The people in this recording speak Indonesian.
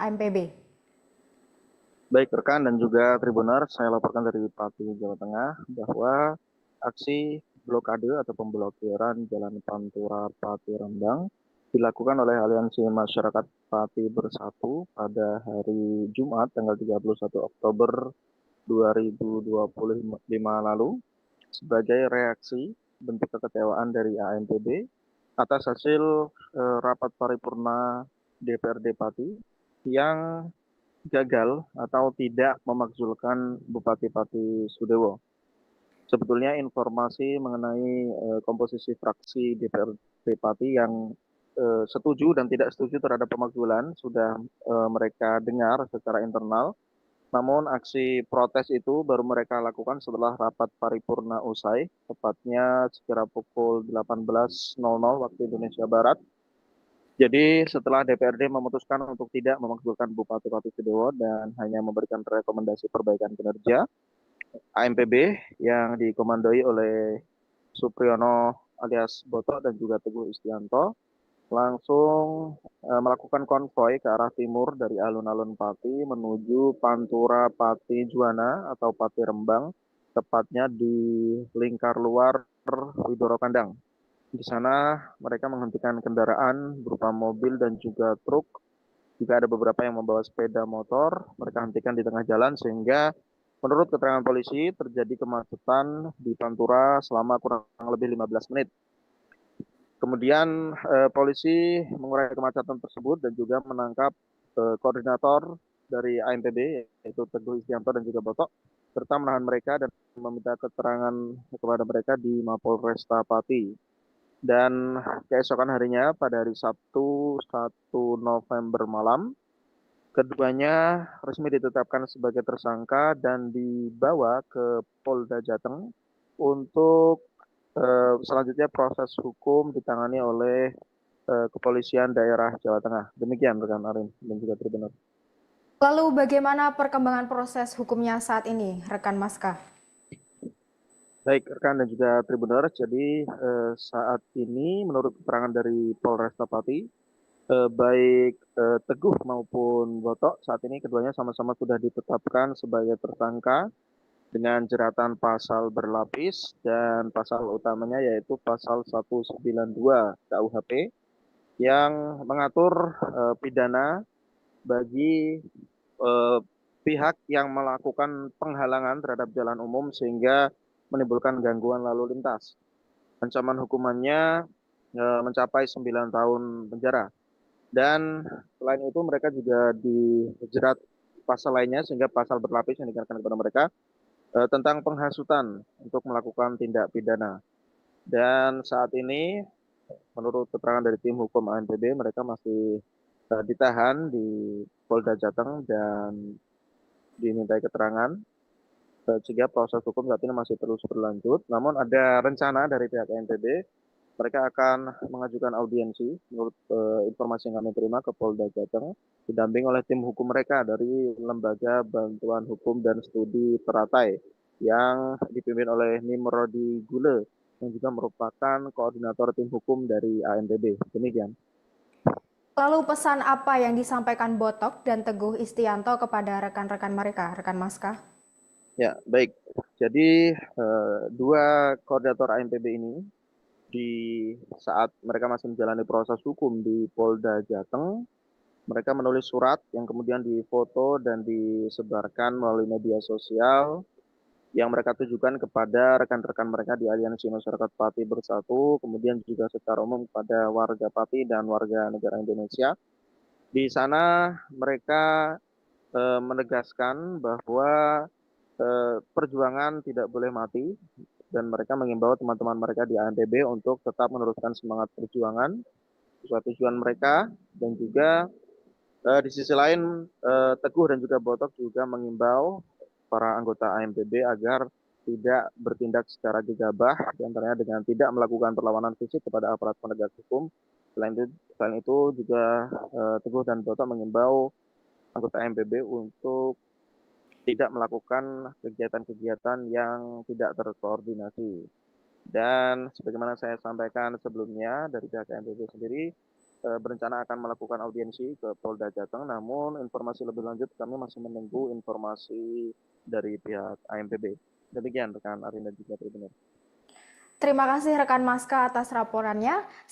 AMPB. Baik rekan dan juga Tribuner, saya laporkan dari Pati, Jawa Tengah bahwa aksi blokade atau pemblokiran Jalan Pantura Pati Rembang dilakukan oleh Aliansi Masyarakat Pati Bersatu pada hari Jumat tanggal 31 Oktober 2025 lalu sebagai reaksi bentuk kekecewaan dari AMPB atas hasil rapat paripurna DPRD Pati yang gagal atau tidak memakzulkan Bupati Pati Sudewo. Sebetulnya informasi mengenai komposisi fraksi DPRD Pati yang setuju dan tidak setuju terhadap pemakzulan sudah mereka dengar secara internal. Namun aksi protes itu baru mereka lakukan setelah rapat paripurna usai, tepatnya sekira pukul 18.00 waktu Indonesia Barat. Jadi setelah DPRD memutuskan untuk tidak memakzulkan Bupati Pati Sudewo dan hanya memberikan rekomendasi perbaikan kinerja, AMPB yang dikomandoi oleh Supriyono alias Boto dan juga Teguh Istianto langsung melakukan konvoi ke arah timur dari alun-alun Pati menuju Pantura Pati Juwana atau Pati Rembang, tepatnya di lingkar luar Widoro Kandang. Di sana mereka menghentikan kendaraan berupa mobil dan juga truk. Juga ada beberapa yang membawa sepeda motor. Mereka hentikan di tengah jalan sehingga menurut keterangan polisi terjadi kemacetan di Pantura selama kurang lebih 15 menit. Kemudian polisi mengurai kemacetan tersebut dan juga menangkap koordinator dari AMPB yaitu Teguh Istianto dan juga Botok serta menahan mereka dan meminta keterangan kepada mereka di Mapolresta Pati. Dan keesokan harinya pada hari Sabtu 1 November malam, keduanya resmi ditetapkan sebagai tersangka dan dibawa ke Polda Jateng untuk selanjutnya proses hukum ditangani oleh Kepolisian Daerah Jawa Tengah. Demikian rekan Arin dan juga Tribunal. Lalu bagaimana perkembangan proses hukumnya saat ini, rekan Maska? Baik, rekan dan juga Tribunal. Jadi saat ini menurut keterangan dari Polresta Pati, baik Teguh maupun Botok saat ini keduanya sama-sama sudah ditetapkan sebagai tersangka dengan jeratan pasal berlapis dan pasal utamanya yaitu pasal 192 KUHP yang mengatur pidana bagi pihak yang melakukan penghalangan terhadap jalan umum sehingga menimbulkan gangguan lalu lintas. Ancaman hukumannya mencapai 9 tahun penjara. Dan selain itu mereka juga dijerat pasal lainnya sehingga pasal berlapis yang dikenakan kepada mereka tentang penghasutan untuk melakukan tindak pidana. Dan saat ini menurut keterangan dari tim hukum ANPB mereka masih ditahan di Polda Jateng dan dimintai keterangan sehingga proses hukum saat ini masih terus berlanjut. Namun ada rencana dari pihak ANPB mereka akan mengajukan audiensi menurut informasi yang kami terima ke Polda Jateng didamping oleh tim hukum mereka dari Lembaga Bantuan Hukum dan Studi Teratai yang dipimpin oleh Nimrodi Gule yang juga merupakan koordinator tim hukum dari ANPB. Demikian. Lalu pesan apa yang disampaikan Botok dan Teguh Istianto kepada rekan-rekan mereka, rekan Maska? Ya, baik. Jadi dua koordinator ANPB ini di saat mereka masih menjalani proses hukum di Polda Jateng, mereka menulis surat yang kemudian difoto dan disebarkan melalui media sosial yang mereka tujukan kepada rekan-rekan mereka di Aliansi Masyarakat Pati Bersatu, kemudian juga secara umum kepada warga Pati dan warga negara Indonesia. Di sana mereka menegaskan bahwa perjuangan tidak boleh mati dan mereka mengimbau teman-teman mereka di ANPB untuk tetap meneruskan semangat perjuangan sesuai tujuan mereka dan juga di sisi lain Teguh dan juga Botok juga mengimbau para anggota ANPB agar tidak bertindak secara gegabah diantaranya dengan tidak melakukan perlawanan fisik kepada aparat penegak hukum. Selain itu juga Teguh dan Botok mengimbau anggota ANPB untuk tidak melakukan kegiatan-kegiatan yang tidak terkoordinasi. Dan sebagaimana saya sampaikan sebelumnya dari pihak ANPB sendiri, berencana akan melakukan audiensi ke Polda Jateng, namun informasi lebih lanjut kami masih menunggu informasi dari pihak ANPB. Demikian rekan Arin dan juga Tribuners. Terima kasih rekan Maska atas laporannya.